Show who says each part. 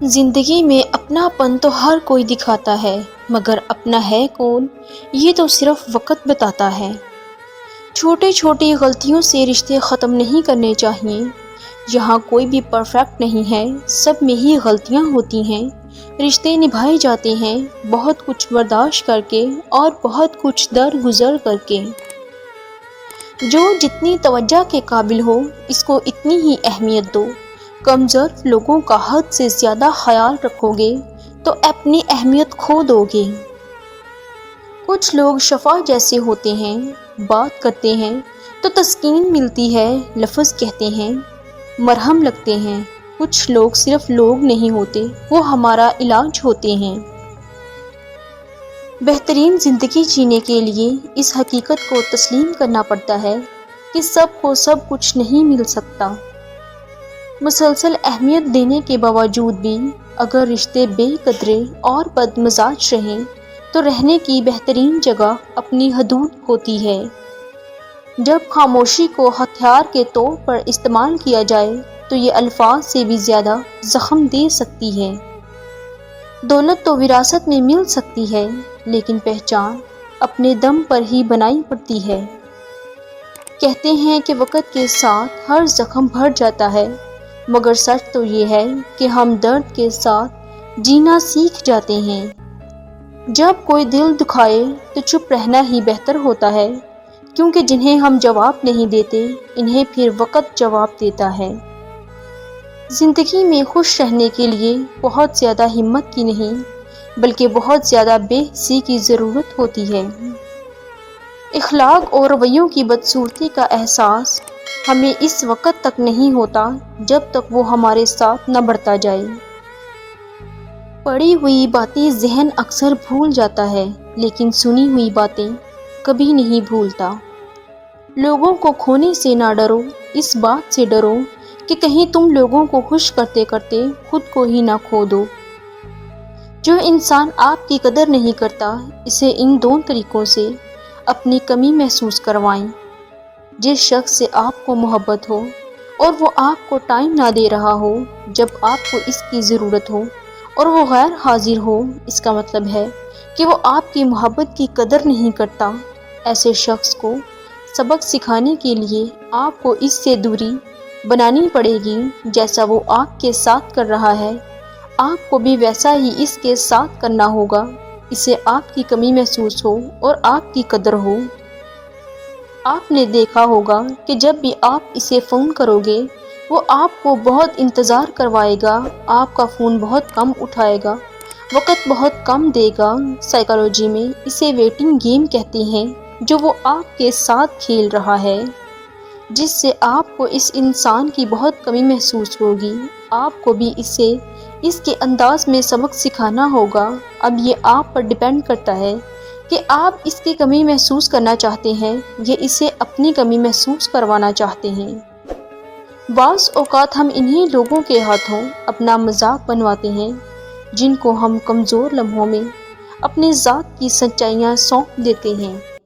Speaker 1: زندگی میں اپنا پن تو ہر کوئی دکھاتا ہے، مگر اپنا ہے کون یہ تو صرف وقت بتاتا ہے۔ چھوٹی چھوٹی غلطیوں سے رشتے ختم نہیں کرنے چاہیے۔ یہاں کوئی بھی پرفیکٹ نہیں ہے، سب میں ہی غلطیاں ہوتی ہیں۔ رشتے نبھائے جاتے ہیں بہت کچھ برداشت کر کے اور بہت کچھ درگزر کر کے۔ جو جتنی توجہ کے قابل ہو اس کو اتنی ہی اہمیت دو۔ کم ظرف لوگوں کا حد سے زیادہ خیال رکھو گے تو اپنی اہمیت کھو دو گے۔ کچھ لوگ شفا جیسے ہوتے ہیں، بات کرتے ہیں تو تسکین ملتی ہے، لفظ کہتے ہیں مرہم لگتے ہیں۔ کچھ لوگ صرف لوگ نہیں ہوتے، وہ ہمارا علاج ہوتے ہیں۔ بہترین زندگی جینے کے لیے اس حقیقت کو تسلیم کرنا پڑتا ہے کہ سب کو سب کچھ نہیں مل سکتا۔ مسلسل اہمیت دینے کے باوجود بھی اگر رشتے بے قدرے اور بد مزاج رہیں تو رہنے کی بہترین جگہ اپنی حدود ہوتی ہے۔ جب خاموشی کو ہتھیار کے طور پر استعمال کیا جائے تو یہ الفاظ سے بھی زیادہ زخم دے سکتی ہے۔ دولت تو وراثت میں مل سکتی ہے، لیکن پہچان اپنے دم پر ہی بنائی پڑتی ہے۔ کہتے ہیں کہ وقت کے ساتھ ہر زخم بھر جاتا ہے، مگر سچ تو یہ ہے کہ ہم درد کے ساتھ جینا سیکھ جاتے ہیں۔ جب کوئی دل دکھائے تو چپ رہنا ہی بہتر ہوتا ہے، کیونکہ جنہیں ہم جواب نہیں دیتے انہیں پھر وقت جواب دیتا ہے۔ زندگی میں خوش رہنے کے لیے بہت زیادہ ہمت کی نہیں، بلکہ بہت زیادہ بے حسی کی ضرورت ہوتی ہے۔ اخلاق اور رویوں کی بدصورتی کا احساس ہمیں اس وقت تک نہیں ہوتا جب تک وہ ہمارے ساتھ نہ بڑھتا جائے۔ پڑھی ہوئی باتیں ذہن اکثر بھول جاتا ہے، لیکن سنی ہوئی باتیں کبھی نہیں بھولتا۔ لوگوں کو کھونے سے نہ ڈرو، اس بات سے ڈرو کہ کہیں تم لوگوں کو خوش کرتے کرتے خود کو ہی نہ کھو دو۔ جو انسان آپ کی قدر نہیں کرتا اسے ان دو طریقوں سے اپنی کمی محسوس کروائیں۔ جس شخص سے آپ کو محبت ہو اور وہ آپ کو ٹائم نہ دے رہا ہو جب آپ کو اس کی ضرورت ہو اور وہ غیر حاضر ہو، اس کا مطلب ہے کہ وہ آپ کی محبت کی قدر نہیں کرتا۔ ایسے شخص کو سبق سکھانے کے لیے آپ کو اس سے دوری بنانی پڑے گی۔ جیسا وہ آپ کے ساتھ کر رہا ہے آپ کو بھی ویسا ہی اس کے ساتھ کرنا ہوگا، اسے آپ کی کمی محسوس ہو اور آپ کی قدر ہو۔ آپ نے دیکھا ہوگا کہ جب بھی آپ اسے فون کرو گے وہ آپ کو بہت انتظار کروائے گا، آپ کا فون بہت کم اٹھائے گا، وقت بہت کم دے گا۔ سائیکالوجی میں اسے ویٹنگ گیم کہتے ہیں، جو وہ آپ کے ساتھ کھیل رہا ہے، جس سے آپ کو اس انسان کی بہت کمی محسوس ہوگی۔ آپ کو بھی اسے اس کے انداز میں سبق سکھانا ہوگا۔ اب یہ آپ پر ڈیپینڈ کرتا ہے کہ آپ اس کی کمی محسوس کرنا چاہتے ہیں یا اسے اپنی کمی محسوس کروانا چاہتے ہیں۔ بعض اوقات ہم انہی لوگوں کے ہاتھوں اپنا مذاق بنواتے ہیں جن کو ہم کمزور لمحوں میں اپنی ذات کی سچائیاں سونپ دیتے ہیں۔